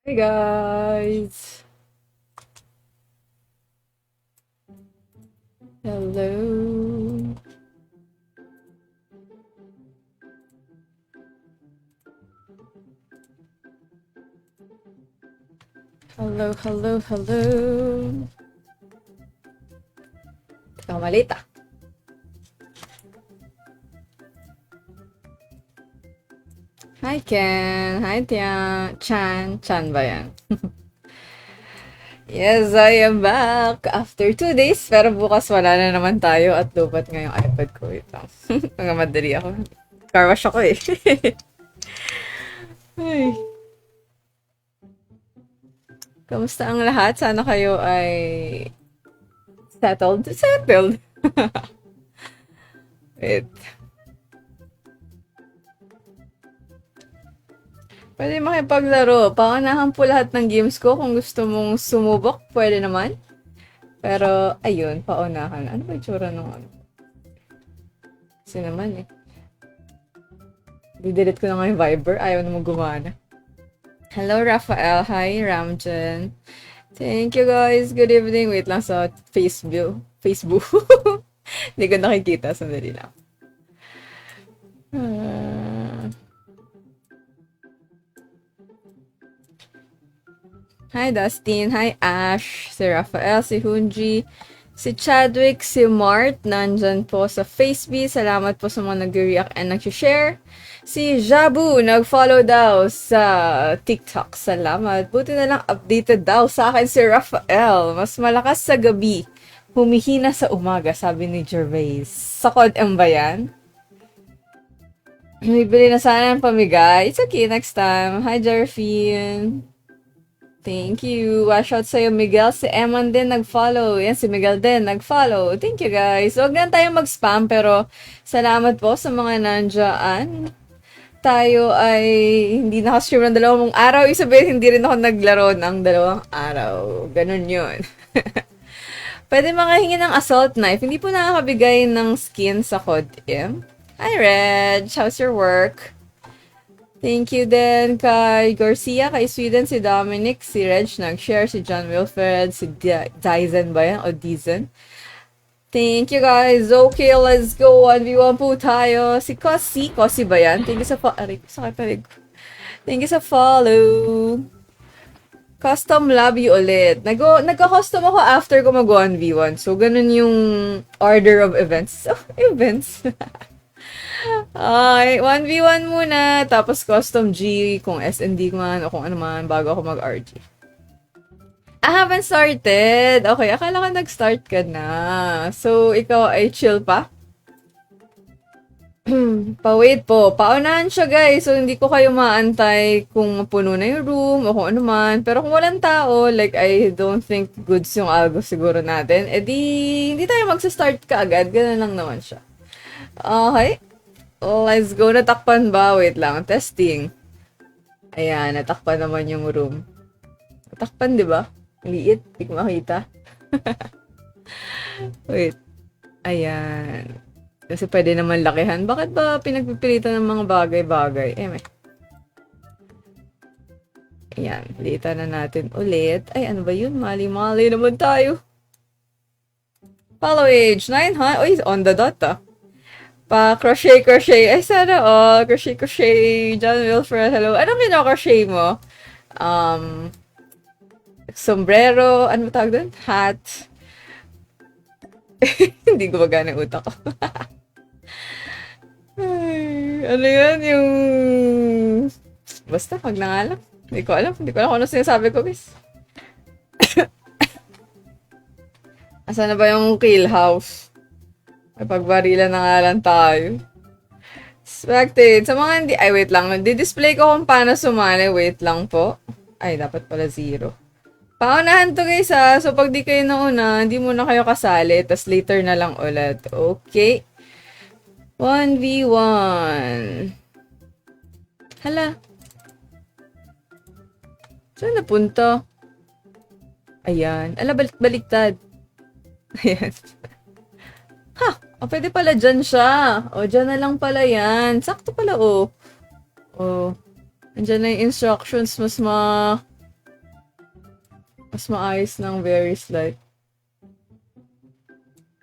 Hey guys! Hello! Hello, hello, hello! Teka, malita. Hi Ken! Hi Tiang! Chan! Chan ba yan? Yes, I am back! After 2 days, pero bukas wala na naman tayo at lupat nga yung iPad ko. Ito. Mga madali ako. Car wash ako eh. Ay. Kamusta ang lahat? Sana kayo ay settled? Settled! Wait. Pwede makipaglaro. Paunahan po lahat ng games ko. Kung gusto mong sumubok, pwede naman. Pero, ayun, paunahan. Ano ba yung tsura nung ano? Kasi naman eh. Didelete ko na nga yung Viber. Ayaw naman gumana. Hello, Rafael. Hi, Ramjan. Thank you, guys. Good evening. Wait lang sa Facebook. Facebook. Hindi ko nakikita. Sandali lang. Ah. Hi, Dustin. Hi, Ash. Si Rafael, si Hunji, si Chadwick, si Mart. Nandyan po sa Facebook. Salamat po sa mga nag-react and nag-share. Si Jabu, nag-follow daw sa TikTok. Salamat. Buti na lang updated daw sa akin si Rafael. Mas malakas sa gabi. Humihina sa umaga, sabi ni Gervais. Sakod ang bayan. Bibili na sana ng pamigay. It's okay, next time. Hi, Jerfin. Thank you. Wash out sa'yo, Miguel. Si Eman din nag-follow. Yan, si Miguel din nag-follow. Thank you, guys. Huwag lang tayo mag-spam, pero salamat po sa mga nandyan. Tayo ay hindi nakastream ng 2 araw. Ibig sabihin, hindi rin ako naglaro ng 2 araw. Ganun yun. Pwede mga hingi ng assault knife. Hindi po nakakabigay ng skin sa COD-M. Hi, Reg. How's your work? Thank you din kay Garcia, kay Sweden, si Dominic, si Reg, nag-share, si John Wilfred, si Dyson ba yan? O Dizen. Thank you guys. Okay, let's go. 1v1 po tayo. Si Kosi ba yan? Thank you sa follow. Aray, sakit na rin. Thank you sa follow. Custom lobby ulit. Nagka-custom ako after ko mag 1v1. So, ganun yung order of events. So, events. Ay, 1v1 muna, tapos custom G, kung SND man, o kung ano man, bago ako mag-RG. I haven't started. Okay, akala ko nag-start ka na. So, ikaw ay chill pa? Pa-wait po. Paunahan siya, guys. So, hindi ko kayo maantay kung puno na yung room o kung ano man. Pero kung walang tao, like, I don't think goods yung algo siguro natin, hindi tayo magsa-start ka agad. Ganun lang naman siya. Okay. Let's go. Natakpan ba? Wait lang. Testing. Ayan, natakpan naman yung room. Natakpan, di ba? Liit. Hindi ko makita. Wait. Ayan. Kasi pwede naman lakihan. Bakit ba pinagpipilitan ng mga bagay-bagay? May. Ayan. Litan na natin ulit. Ay, ano ba yun? Mali-mali naman tayo. Follow age. 900. Uy, on the dot Pa-crochet. Ay, sana all. Crochet. John Wilfred, hello. Anong crochet mo? Sombrero. Ano mo tawag doon? Hat. Hindi gumagana yung utak ko. Ay, ano yan? Yung... Basta, wag na nga lang. Hindi ko alam kung ano sinasabi ko, guys. Asa na ba yung kill house? May pagbarilan na nga lang tayo. Expected. Sa mga hindi... Ay, wait lang. Di-display ko kung paano sumali. Wait lang po. Ay, dapat pala 0. Paunahan to, guys, ha. So, pag di kayo nauna, hindi muna kayo kasali. Tapos later na lang ulit. Okay. 1v1. Hala. Saan napunta? Ayan. Ala, baliktad. Ayan. Ha! Pwede pala dyan siya. Dyan na lang pala yan. Sakto pala, Andyan na yung instructions. Mas maayos ng very slight.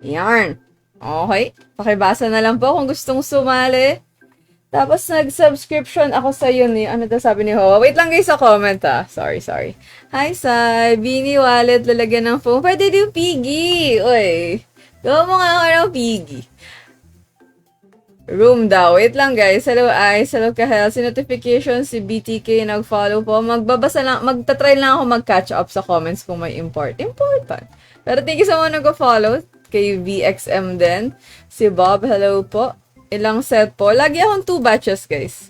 Yarn. Okay. Pakibasa na lang po kung gustong sumali. Tapos nag-subscription ako sa yun eh. Ano daw sabi ni Hoa? Wait lang guys sa comment ah. Sorry. Hi Sai. Beanie wallet. Lalagyan ng phone. Pwede din Piggy. Uy. Gawa mo nga ako ng Piggy. Room daw. Wait lang guys. Hello Ice. Hello Kahel. Si notification si BTK nag-follow po. Magbabasa lang. Magta-try lang ako mag-catch up sa comments kung may important. Pero thank you sa mga nag-follow. Kay VXM din. Si Bob. Hello po. Ilang set po. Lagi akong 2 batches, guys.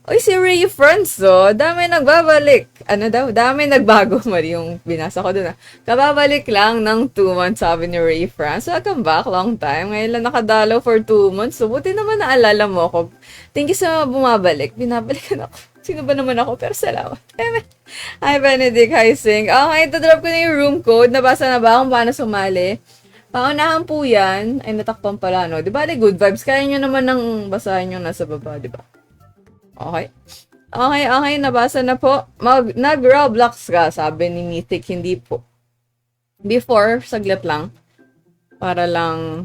Uy, si Ray Franzo, dami nagbabalik. Ano daw? Dami nagbago. Mali yung binasa ko dun. Kababalik lang ng 2 months, sabi ni Ray Franzo. Welcome back, long time. Ngayon lang nakadalaw for 2 months. So, buti naman naalala mo ako. Thank you sa bumabalik. Binabalikan ako. Sino ba naman ako? Pero salamat. Hi, Benedict. Hi, Sing. Okay, ito-drop ko na yung room code. Nabasa na ba kung paano sumali? Paunahan po yan. Ay, natakpan pala, no? Di ba, good vibes? Kaya nyo naman ng basahin yung nasa baba, di ba? Okay. Okay, nabasa na po. Nag-Roblox ka, sabi ni Mythic. Hindi po. Before, saglit lang. Para lang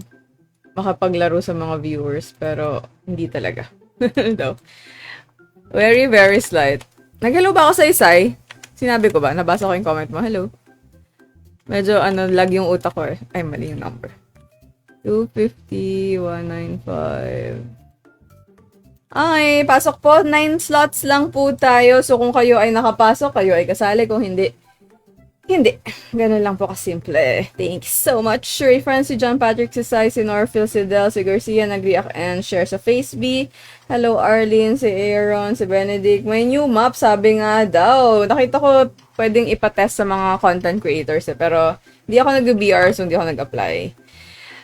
makapaglaro sa mga viewers. Pero, hindi talaga. No. Very, very slight. Nag-hello ba ako sa Isay? Sinabi ko ba? Nabasa ko yung comment mo. Hello. Medyo, lag yung utak ko eh. Ay, mali yung number. 250, 195. Okay, pasok po. 9 slots lang po tayo. So, kung kayo ay nakapasok, kayo ay kasali. Kung hindi, hindi. Ganun lang po kasimple. Thank you so much. Ray Francis, si John Patrick, si Sai, si Norphil, si Del, si Garcia, nag-react and share sa FaceB. Hello, Arlene, si Aaron, si Benedict. May new map, sabi nga daw. Nakita ko pwedeng ipatest sa mga content creators eh. Pero, hindi ako nag-BR, so hindi ako nag-apply.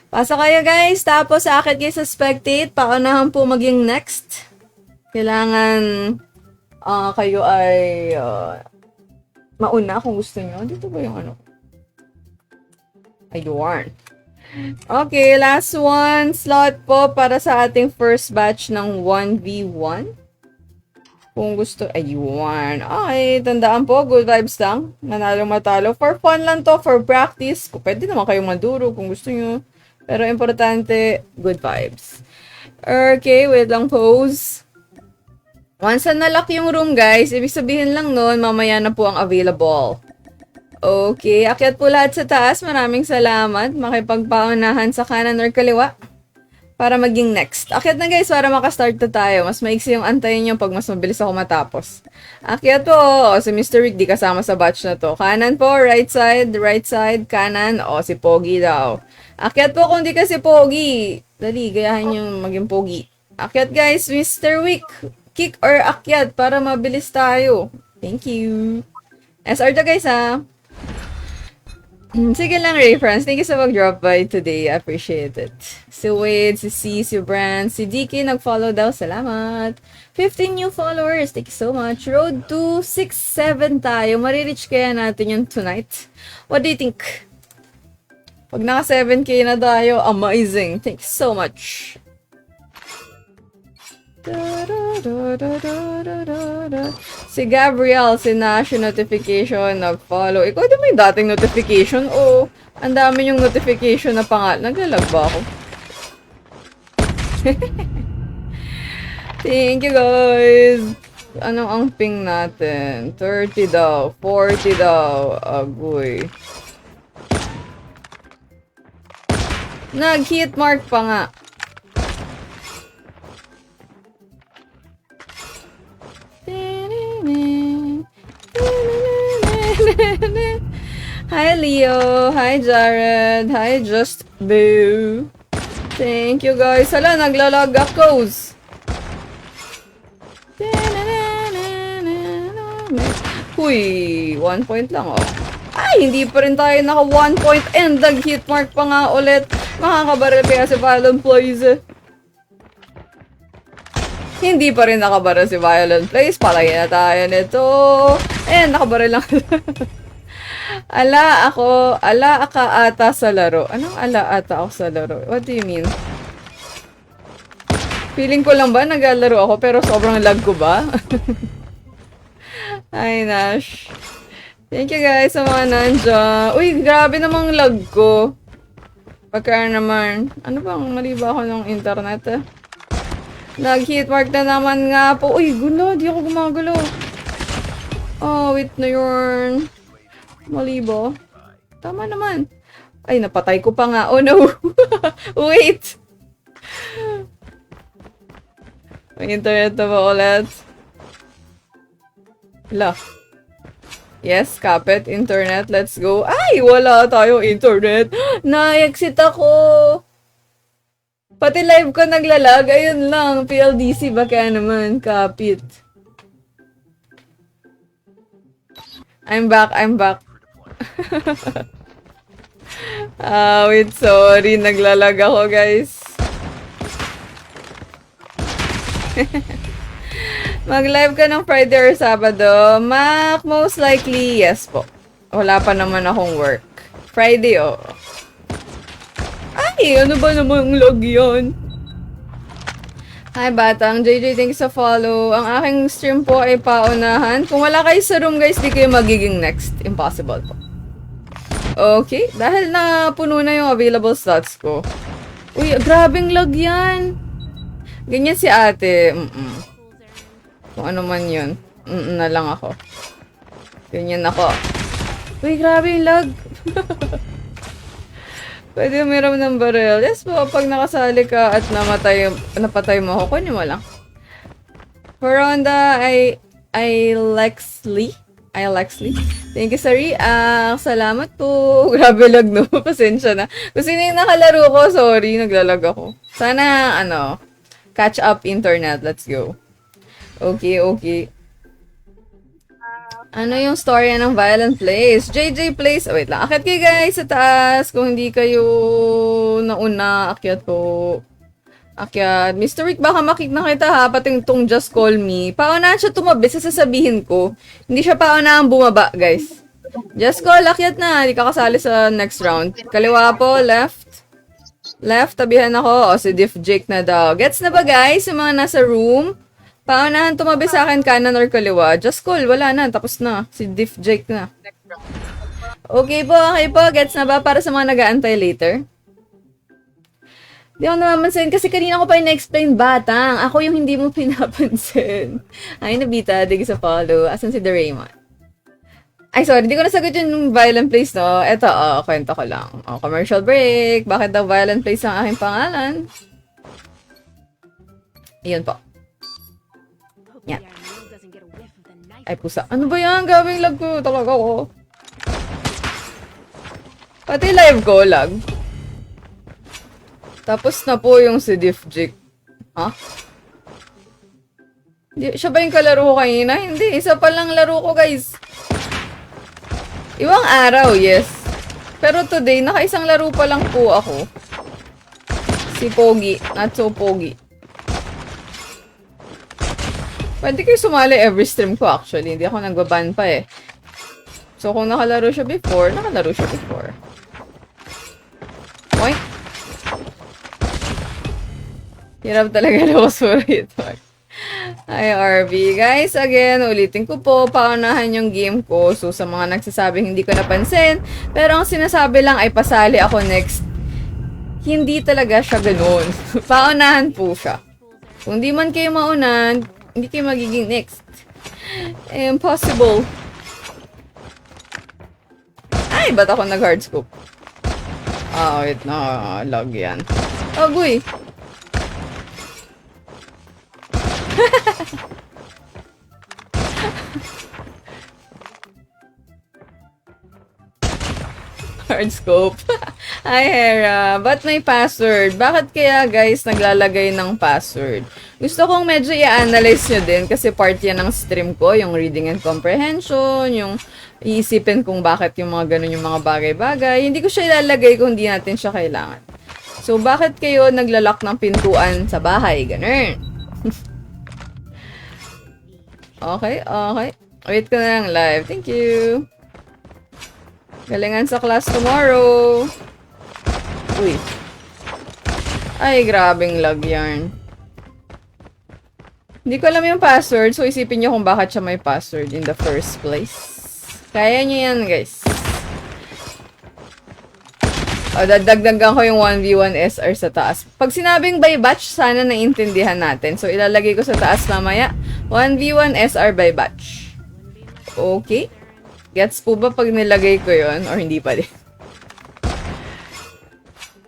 Pasa kayo guys. Tapos, sa akin kayo sa spectate. Paunahan po maging next. Kailangan kayo ay mauna kung gusto nyo. Dito ba yung ano? Ayun. Okay, last one slot po para sa ating first batch ng 1v1. Kung gusto, ayun. Okay, tandaan po, good vibes lang. Manalo matalo. For fun lang to, for practice. Pwede naman kayong maduro kung gusto nyo. Pero importante, good vibes. Okay, wait lang pause. Once na nalock yung room, guys, ibig sabihin lang nun, mamaya na po ang available. Okay, akyat po lahat sa taas. Maraming salamat. Makipagpaunahan sa kanan or kaliwa. Para maging next. Akyat na guys, para makastart na tayo. Mas maiksi yung antayin nyo pag mas mabilis ako matapos. Akyat po. O, si Mr. Rick di kasama sa batch na to. Kanan po, right side, kanan. O, si Pogi daw. Akyat po kung di ka si Pogi. Dali, gayahin yung maging Pogi. Akyat guys, Mr. Rick. Kick or akyat para mabilis tayo. Thank you. SR to guys ha. Sige lang, Ray Franz. Thank you sa mag-drop by today. I appreciate it. Si Wade, si C, si Brand, si DK nag-follow daw. Salamat. 15 new followers. Thank you so much. Road to 6-7 tayo. Marireach kaya natin yun tonight. What do you think? Pag naka 7K na tayo, amazing. Thank you so much. Si Gabriel, si Nash, yung notification, nag-follow. Ikaw din may dating notification? Oo. Ang dami yung notification na pangalan. Naglalag ba ako? Thank you, guys. Anong ang ping natin? 30 daw. 40 daw. Agoy. Nag-hit mark pa nga. Hi Leo, hi Jared, hi Just Boo. Thank you guys. Hala, naglalag ako. Huy, 1 point lang oh. Ay, hindi pa rin tayo naka 1 point and nag-hit mark pa nga ulit. Makakabaril kaya si Violent Blaze. Hindi pa rin nakabaril si Violent Blaze. Palayin na tayo nito. And nakabaril lang. Ala ka ata sa laro. Anong ala ata ako sa laro? What do you mean? Feeling ko lang ba naglalaro ako pero sobrang lag ko ba? Ay, Nash. Thank you guys sa mga nandiyan. Uy, grabe namang lag ko. Pagka naman, ano bang mali ba ako ng internet eh? Nag-hitmark na naman nga po. Uy, gulo, di ako gumagalo. Oh, wait na yun. Mali ba? Tama naman. Ay, napatay ko pa nga. Oh no. Wait. May internet na ba ulit? Hala. Yes, kapit, internet, let's go. Ay, wala tayong internet. Na-exit ako. Pati live ko naglalag. Ayun lang, PLDC baka naman, kapit. I'm back. Wait, sorry. Naglalag ako, guys. Mag-live ka ng Friday or Sabado? Most likely, yes po. Wala pa naman akong work. Friday, oh. Ay, ano ba namang log yun? Hi, Batang. JJ, thanks sa follow. Ang aking stream po ay paunahan. Kung wala kayo sa room, guys, di kayo magiging next. Impossible po. Okay, dahil na puno na yung available slots ko. Uy, grabing lag yan. Ganyan si ate. Kung ano man yun. Na lang ako. Ganyan ako. Uy, grabe yung lag. Pwede umiram ng barrel. Yes po, pag nakasali ka at napatay mo ako, kunin mo lang. Veronda, Lexley. Thank you, sorry. Salamat po. Grabe lag, no? Pasensya na. Kung sino yung nakalaro ko, sorry, naglalag ako. Sana, catch up internet. Let's go. Okay. Ano yung story ng Violent Place? JJ Place. Oh, wait lang. Akyat kayo guys sa taas. Kung hindi kayo nauna, akyat po. Akyat. Mr. Rick, baka makita kita ha. Pati itong Just Call Me. Paunahan siya tumabi sa sasabihin ko. Hindi siya paunahan bumaba, guys. Just Call, akyat na. Hindi ka kasali sa next round. Kaliwa po, left. Left, tabihan ako. O, si Diff Jake na daw. Gets na ba guys? Yung mga nasa room? Paunahan tumabi sa akin, kanan or kaliwa. Just Call, wala na. Tapos na. Si Diff Jake na. Okay po. Gets na ba para sa mga nag-aantay later? Di ako namamansin kasi kanina ko pa na-explain, Batang. Ako yung hindi mo pinapansin. Ay, nabita. Dig sa follow. Asan si Doraemon? Ay, sorry. Di ko nasagot yung Violent Place, no? Eto, kwento ko lang. Commercial break. Bakit daw Violent Place ang aking pangalan? Iyon po. Yan. Ay, pusa. Ano ba yan? Gawing lag ko. Talaga ko. Pati live ko, lag. Tapos na po yung si Diff Jake. Ha? Siya ba yung kalaro ko kanina? Hindi. Isa pa lang laro ko, guys. Iwang araw, yes. Pero today, naka-isang laro pa lang po ako. Si Pogi. Not so Pogi. Pwede kayo sumali every stream ko actually. Hindi ako nagbaban pa eh. So kung nakalaro siya before, nakalaro siya before. Point. Hirap talaga labas mo rito. Hi RV. Guys, again, ulitin ko po, paunahan yung game ko. So sa mga nagsasabing hindi ko napansin, pero ang sinasabi lang ay pasali ako next. Hindi talaga siya ganun. Paunahan po siya. Kung di man kayo maunan, hindi kayo magiging next. Impossible. Ay, ba't ako nag-hard scope? Wait na. Lag yan. Agoy. Hard scope. Hi, Hera. Ba't may password? Bakit kaya, guys, naglalagay ng password? Gusto kong medyo i-analyze nyo din kasi part yan ng stream ko, yung reading and comprehension, yung iisipin kung bakit yung mga ganun yung mga bagay-bagay. Hindi ko siya ilalagay kung hindi natin siya kailangan. So, bakit kayo naglalak ng pintuan sa bahay? Ganun. Okay. Wait ko na lang live. Thank you. Galingan sa class tomorrow. Uy. Ay, grabing lag yarn. Hindi ko alam yung password, so isipin nyo kung bakit siya may password in the first place. Kaya nyo yan, guys. O, dadagdagan ko yung 1v1 SR sa taas. Pag sinabing by batch, sana naintindihan natin. So, ilalagay ko sa taas mamaya. 1v1 SR by batch. Okay. Gets po ba pag nilagay ko yon or hindi pa din?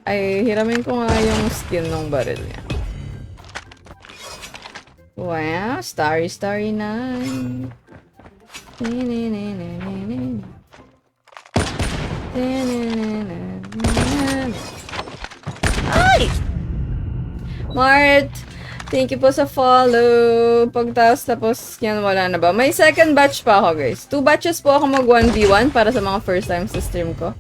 Ay, hiramin ko nga yung skin ng barrel niya. Wow, starry night. Ay! Mart, thank you po sa follow. Tapos yan, wala na ba? May second batch pa ako, guys. 2 batches po ako mag 1v1 para sa mga first time sa stream ko.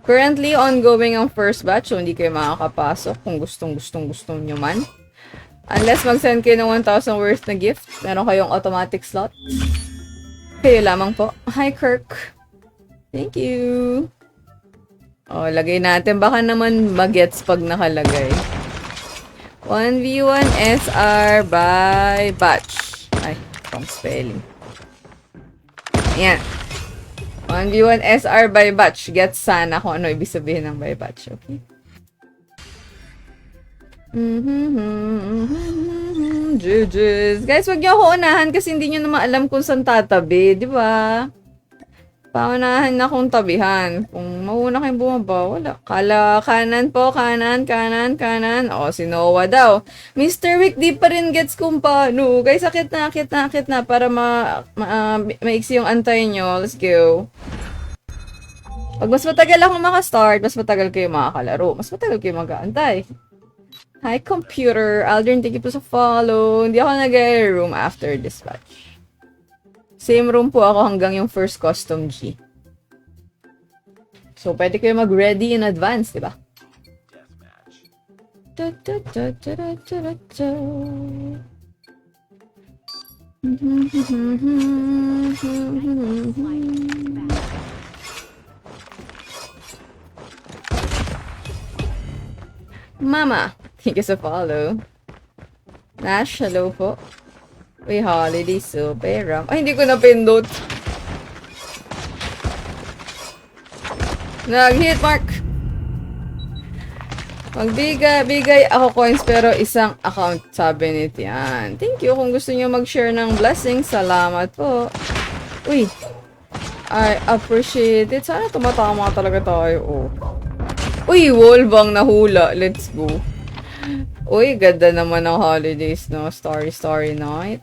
Currently, ongoing ang first batch, so hindi kayo makakapasok kung gustong nyo man. Unless mag-send kayo ng 1,000 worth na gift, meron kayong automatic slot. Kayo lamang po. Hi, Kirk. Thank you. O, lagay natin. Baka naman magets pag nakalagay. 1v1 SR by batch. Ay, wrong spelling. Ayan. 1v1 SR by batch. Gets sana kung ano ibig sabihin ng by batch. Okay? Jujus. Guys, wag niyo ako unahan kasi hindi niyo naman alam kung saan tatabi. Di ba? Paunahan na akong tabihan. Kung mauna kayong bumaba, wala. Kala, kanan po, kanan. O, si Noah daw. Mr. Wick, di pa rin gets kung paano. Guys, akit na. Para maiksi yung antay nyo. Let's go. Pag mas matagal ako makastart, mas matagal kayo makakalaro. Mas matagal kayo mag-aantay. Hi, computer. Aldrin, thank you po sa follow. Hindi ako nag-room after this batch. Same room po ako hanggang yung first custom G. So, pwede kayo mag-ready in advance, di ba? Mama, thank you sa follow. Nash, hello po. Uy, holiday super ram. Ay, hindi ko napindot. Nag-hit mark. Magbigay ako coins pero isang account, sabi ni Tian. Thank you. Kung gusto niyo mag-share ng blessings, salamat po. Uy, I appreciate it. Sana tumatama talaga tayo. Uy, wall bang nahula. Let's go. Uy, ganda naman ng holidays, no? Starry night.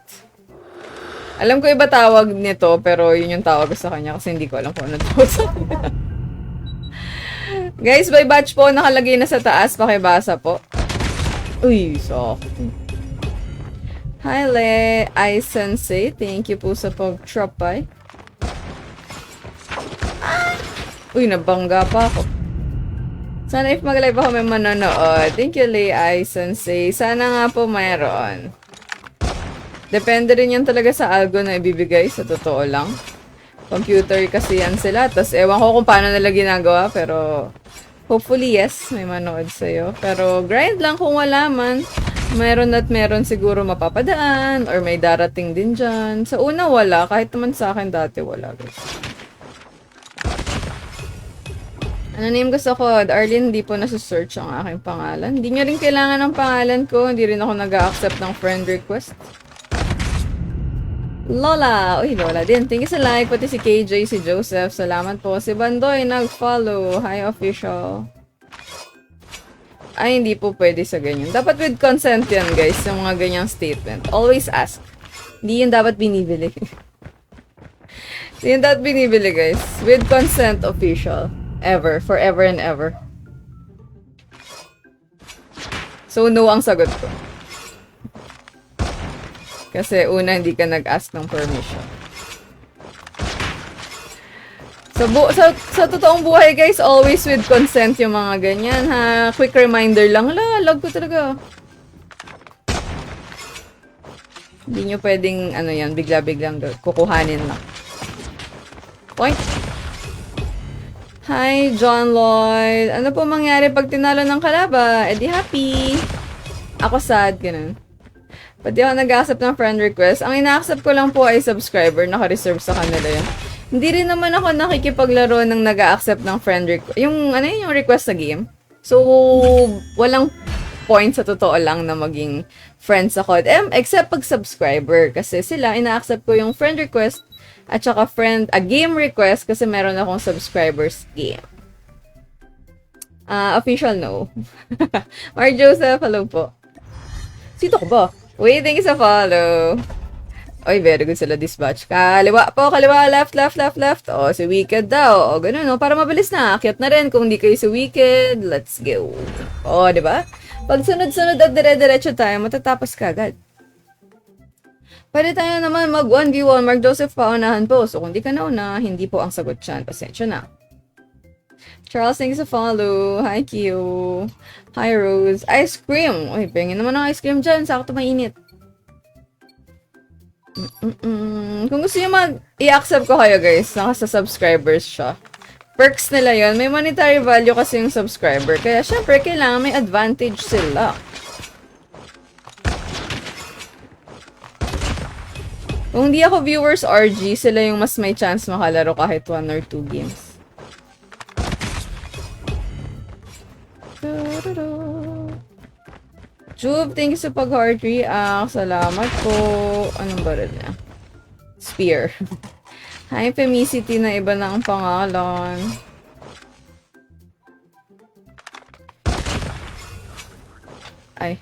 Alam ko iba tawag nito, pero yun yung tawag ko sa kanya kasi hindi ko alam kung ano tawag sa kanya. Guys, by batch po, nakalagay na sa taas. Pakibasa po. Uy, soft. Hi, Le. I-sensei. Thank you po sa pag-tropay. Uy, nabangga pa ako. Sana if mag-live ako may manonood. Thank you, Lei Sensei. Sana nga po mayroon. Depende rin yan talaga sa algo na ibibigay, sa totoo lang. Computer kasi yan sila. Tapos ewan ko kung paano nila ginagawa, pero hopefully yes, may manood sa'yo. Pero grind lang kung wala man. Meron at meron siguro mapapadaan or may darating din dyan. Sa una wala, kahit naman sa akin dati wala. Guys. Ano name gusto ko? Arlene, hindi po nasa-search ang aking pangalan. Hindi nyo rin kailangan ng pangalan ko. Hindi rin ako nag-accept ng friend request. Lola! Uy, Lola din. Thank you sa like. Pati si KJ, si Joseph. Salamat po. Si Bandoy, nag-follow. Hi, official. Ay, hindi po pwede sa ganyan. Dapat with consent yan, guys. Yung mga ganyang statement. Always ask. Hindi yun dapat binibili. Hindi yun dapat binibili, guys. With consent, official. Ever. Forever and ever. So, no ang sagot ko. Kasi una, hindi ka nag-ask ng permission. Sa totoong buhay, guys, always with consent yung mga ganyan, ha? Quick reminder lang. Lag ko talaga. Hindi nyo pwedeng, ano yan, bigla-biglang kukuhanin lang. Point. Hi, John Lloyd. Ano po mangyari pag tinalo ng kalaba? Eh di happy. Ako sad, ganun. Pati ako nag-accept ng friend request. Ang ina-accept ko lang po ay subscriber. Naka-reserve sa kanila yun. Hindi rin naman ako nakikipaglaro ng nag-a-accept ng friend request. Yung, ano yun, yung request sa game. So, walang point sa totoo lang na maging friends ako. Except pag subscriber. Kasi sila, ina-accept ko yung friend request at saka game request kasi meron akong subscribers game. Official no. Mark Joseph, hello po. Sito ko ba? Wait, thank you sa follow. Oy, very good sila dispatch. Kaliwa po, kaliwa, left, left, left, left. O, si Wicked daw. O, ganun, no? Para mabilis na. Akyat na rin kung di kayo si Wicked. Let's go. O, di ba? Pag sunod-sunod at dire-diretso tayo, matatapos ka agad. Pwede tayo naman mag 1v1. Mark Joseph, paunahan po. So, kung di ka nauna, hindi po ang sagot dyan. Pasensya na. Charles, thanks sa follow. Hi, Q. Hi, Rose. Ice cream. Uy, pengin naman ng ice cream dyan. Sakto mainit. Kung gusto nyo i-accept ko kayo, guys, naka sa subscribers siya. Perks nila yon. May monetary value kasi yung subscriber. Kaya, syempre, kailangan may advantage sila. Kung di ako viewers RG, sila yung mas may chance makalaro kahit 1 or 2 games. Jube, thank you sa pag-heart react. Salamat po. Anong baril niya? Spear. Hi, Femicity na iba na ang pangalan. Ay.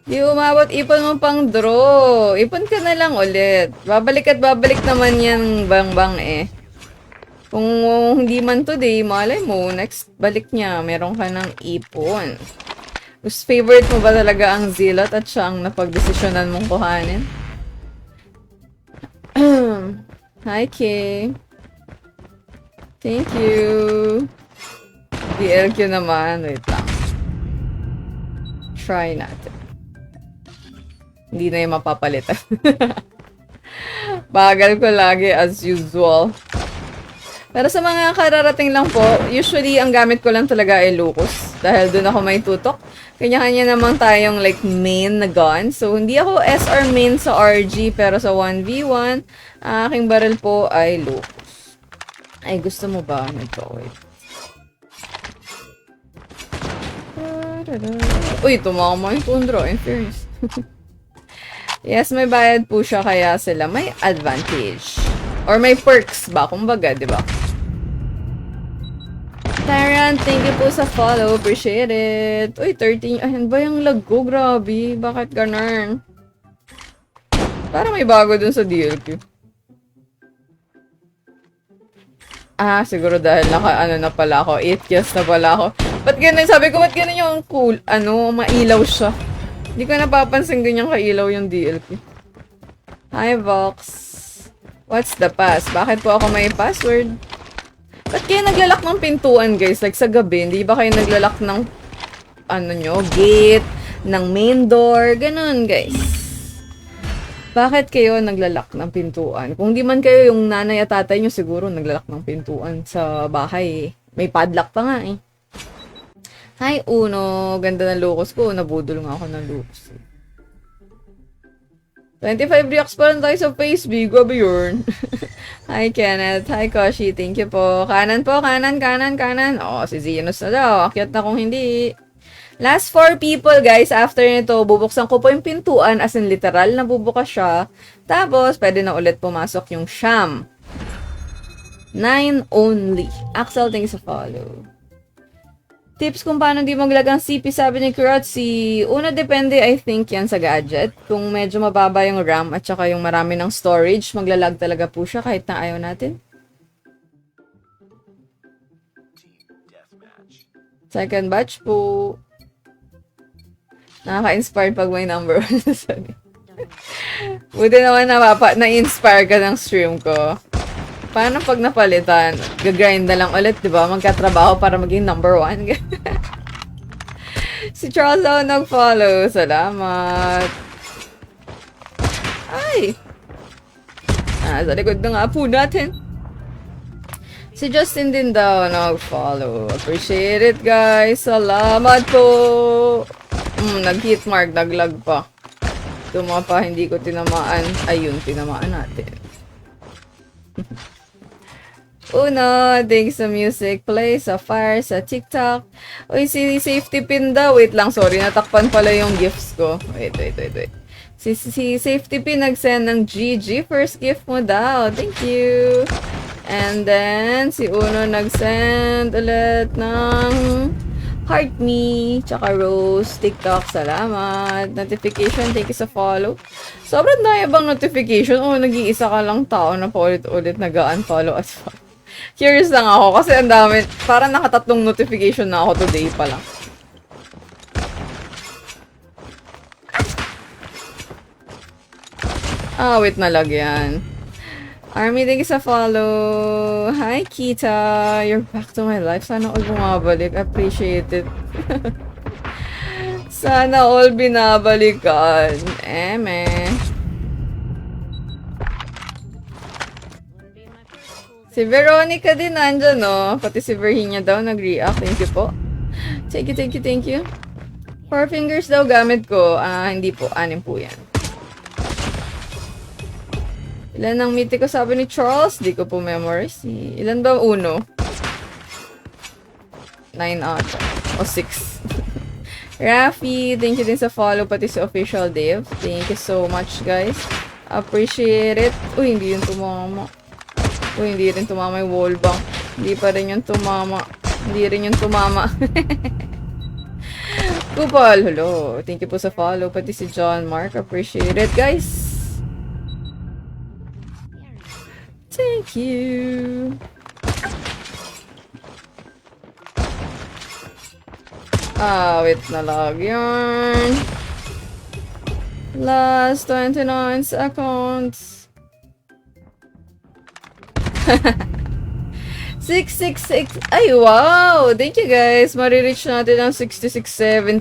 Di umabot, ipon mo pang draw. Ipon ka na lang ulit. Babalik at babalik naman yan bang-bang eh. Kung hindi man today, malay mo, next balik niya, meron ka ng ipon. Gusto favorite mo ba talaga ang Zealot at siya ang napagdesisyonan mong kuhanin? Hi, Kay. Thank you. DLQ naman. Wait lang. Try natin. Hindi na yung mapapalitan. Bagal ko lagi as usual. Pero sa mga kararating lang po, usually ang gamit ko lang talaga ay Lucas. Dahil doon ako may tutok. Kanya-kanya naman tayong like main na gun. So, hindi ako SR main sa RG, pero sa 1v1, aking barrel po ay Lucas. Ay, gusto mo ba? Ito, wait. Uy, tumama yung tundra. In fairness. Yes, may bayad po siya, kaya sila may advantage. Or may perks ba? Kumbaga, di ba? Tyrant, thank you po sa follow. Appreciate it. Uy, 13. Ayan ba yung lag ko? Grabe. Bakit ganun? Parang may bago dun sa DLQ. Siguro dahil ano na pala ako. 8 kills na pala ako. Ba't ganun? Sabi ko, ba't ganun yung cool? Mailaw siya. Hindi ko napapansin ganyang kailaw yung DLQ. Hi, Vox. What's the pass? Bakit po ako may password? Ba't kayo naglalak ng pintuan, guys? Like, sa gabi, hindi ba kayo naglalak ng, gate, ng main door? Ganun, guys. Bakit kayo naglalak ng pintuan? Kung di man kayo yung nanay at tatay nyo, siguro naglalak ng pintuan sa bahay. May padlock pa nga, eh. Hi, Uno. Ganda ng Lucas ko. Nabudol nga ako ng Lucas. 25 reacts pa lang tayo sa Facebook. Grabe yun. Hi, Kenneth. Hi, Koshi. Thank you po. Kanan po. Kanan, kanan, kanan. Si Zenos na daw. Akyat na kung hindi. Last 4 people, guys. After nito, bubuksan ko po yung pintuan. As in, literal na bubukas siya. Tapos, pwede na ulit pumasok yung Sham. 9 only. Axel, thanks sa follow. Tips kung paano di maglag ang CP, sabi ni Kurotsi. Una, depende, I think, yan sa gadget. Kung medyo mababa yung RAM at saka yung marami ng storage, maglalag talaga po siya kahit na ayaw natin. Second batch po. Nakaka-inspired pag may number 1. Sorry. Buti naman na-inspire ka ng stream ko. Paano pag napalitan? Gagrind na lang ulit, di ba? Magkatrabaho para maging number 1. Si Charles daw nag-follow. Salamat. Ay! Sa likod na nga po natin. Si Justin din daw nag-follow. Appreciate it, guys. Salamat po. Nag-hit mark, naglag pa. Tuma pa, hindi ko tinamaan. Ayun, tinamaan natin. Uno, thanks sa music play, sa fire, sa TikTok. Uy, si safety pin daw. Wait lang, sorry. Natakpan pala yung gifts ko. Wait. Si safety pin nag-send ng GG. First gift mo daw. Thank you. And then, si Uno nag-send ulit ng Heart Me, tsaka Rose, TikTok, salamat. Notification, thank you sa follow. Sobrang dami bang notification? Oh, nag-iisa ka lang tao na paulit-ulit nag-unfollow as fuck. Curious lang ako kasi ang dami, parang nakatatlong notification na ako today pa lang. Wait na lagyan. Army, thank you sa follow. Hi, Kita. You're back to my life. Sana all bumabalik. Appreciate it. Sana all binabalikan. Eme. Si Veronica din nandyan, no? Pati si Virginia daw nag-react. Thank you po. Thank you. 4 fingers daw gamit ko. Hindi po. 6 po yan. Ilan ang meeting ko sabi ni Charles? Di ko po memorize. Ilan ba? 1? 9 ata. O 6. Rafi, thank you din sa follow. Pati si Official Dave. Thank you so much, guys. Appreciate it. Uy, hindi yun tumama. Uy, hindi rin tumama yung wall bang. Hindi pa rin yung tumama. Hindi rin yung tumama. Kupal, hello. Thank you po sa follow. Pati si John Mark. Appreciate it, guys. Thank you. Wait na lang yun. Last 29 seconds. 666. Ay, wow! Thank you, guys. Marireach natin ang 6670.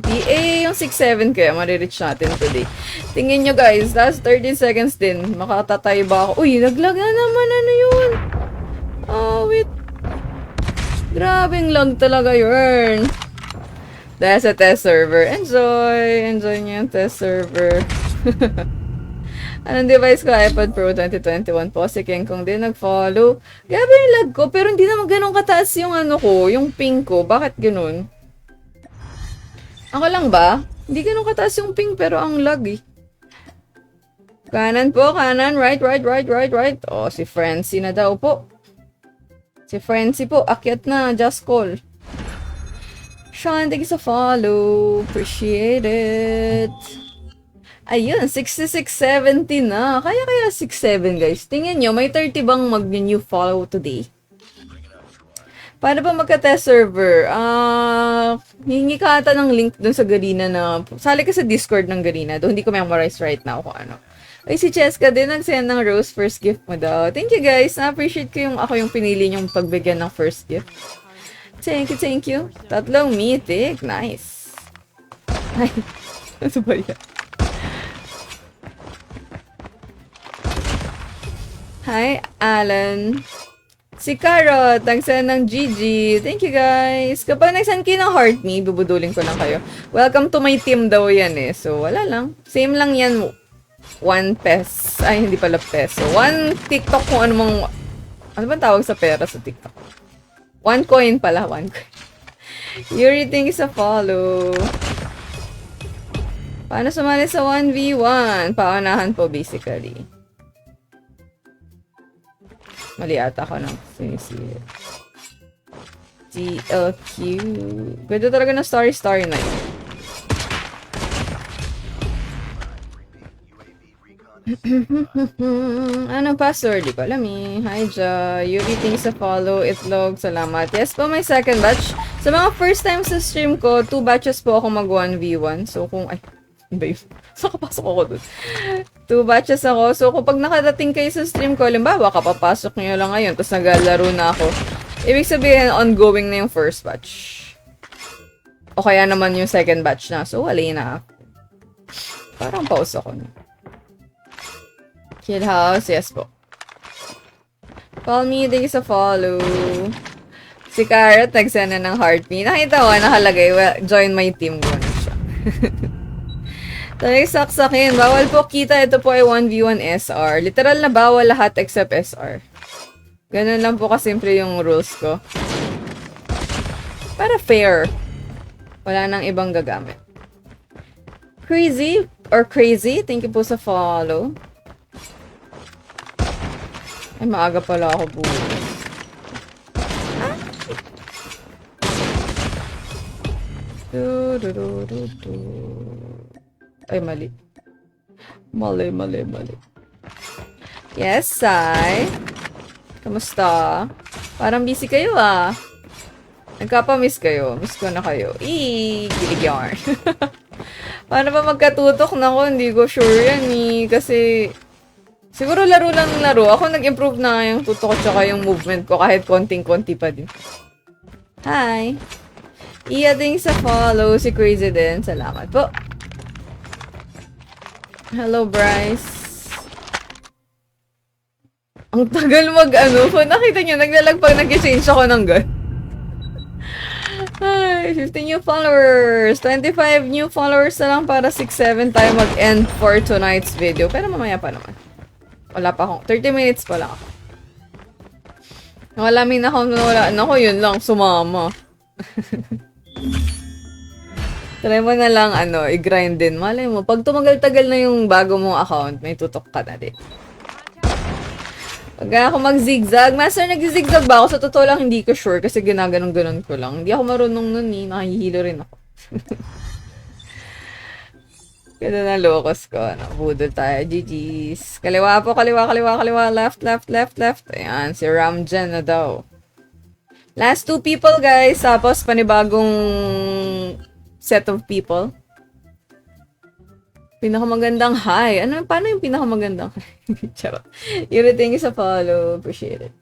Yung 67 kaya marireach natin today. Tingin nyo, guys. Last 13 seconds din. Makatatay ba ako? Uy, naglag na naman. Ano yun? Wait. Grabing lag talaga yun. Dahil sa test server. Enjoy nyo yung test server. Anong device ko? iPad Pro 2021 po. Si Kengkong din nag-follow. Grabe yung lag ko, pero hindi naman ganun kataas yung yung ping ko. Bakit ganun? Ako lang ba? Hindi ganun kataas yung ping, pero ang lag eh. Kanan po, kanan. Right. Si Francie na daw po. Si Francie po, akyat na. Just call. Sean, thank you sa follow. Appreciate it. Ayun, 6670 na. Kaya 67, guys. Tingnan nyo, may 30 bang mag-new follow today? Paano ba magka-test server? Hingi ka ata ng link dun sa Garena na... Sali ka sa Discord ng Garena. Doon hindi ko memorize right now kung ano. Ay, si Cheska din nag-send ng Rose first gift mo daw. Thank you, guys. Na-appreciate ko ako yung pinili nyong pagbigyan ng first gift. Thank you. 3 mythic. Nice. Ay, ano ba yan? Hi, Alan. Si Carrot, nag-send ng GG. Thank you, guys. Kapag nag-send kayo ng heart me, bubudulin ko lang kayo. Welcome to my team daw yan eh. So, wala lang. Same lang yan. 1 peso. Ay, hindi pala peso. 1 TikTok kung ano mang... Ano ba tawag sa pera sa TikTok? 1 coin pala. 1 coin. Yuri, thank you sa follow. Paano sumali sa 1v1? Paunahan po, basically. Mali ata ako ng sinisili. GLQ. Ganda talaga ng story na yun. Anong password? Di ko alam eh. Hi, Ja. Yuri, thanks sa follow. Itlog, salamat. Yes po, my second batch. Sa mga first time sa stream ko, 2 batches po ako mag 1v1. So, kung... Ay, ba yun? Saan kapasok ako dun? 2 batches ako. So, kapag nakadating kayo sa stream ko, halimbawa, kapapasok nyo lang ngayon, tapos naglalaro na ako. Ibig sabihin, ongoing na yung first batch. O kaya naman yung second batch na. So, wala na. Parang pause ako na. Kill House, yes po. Call me, thank you sa follow. Si Carrot, nagsend na ng heart me. Nakita ko, nakalagay, well, join my team. Gano'n siya. Tayo saksakin. Bawal po kita. Ito po ay 1v1 SR. Literal na bawal lahat except SR. Ganun lang po kasimple yung rules ko. Para fair. Wala nang ibang gagamit. Crazy or Crazy, thank you po sa follow. Ay, maaga pala ako bukas. Ay, mali. Mali. Yes, Sai. Kamusta? Parang busy kayo ah. Nagkapamiss kayo. Miss ko na kayo. Kilig yarn. Paano ba magkatutok na ko? Hindi ko sure yan eh. Kasi, siguro laro lang laro. Ako nag-improve na yung tutok at saka yung movement ko kahit konting-konti pa din. Hi! Iya din sa follow. Si Crazy din. Salamat po. Hello, Bryce. Ang tagal mag-ano. Nakita niyo, naglalagpag nag-change ako ng gun. Ay, 50 new followers. 25 new followers na lang para 6-7 tayo mag-end for tonight's video. Pero mamaya pa naman. Wala pa akong... 30 minutes pa lang ako. Nakalamin ako na wala. Naku, yun lang. Sumama. Try mo na lang, i-grind din. Malay mo, pag tumagal-tagal na yung bago mong account, may tutok ka na din. Pag ako mag-zigzag, master, nag-zigzag ba ako? Sa totoo lang, hindi ko sure kasi ginaganon-ganon ko lang. Hindi ako marunong nun eh. Nakahihilo rin ako. Ganda na locos ko. Budol tayo. GG's. Kaliwa po, kaliwa. Left. Ayan, si Ramjan na daw. Last 2 people, guys. Tapos, panibagong set of people. Pinakamagandang hi. Paano yung pinakamagandang hi? Charot. Yuri, thank you sa follow. Appreciate it.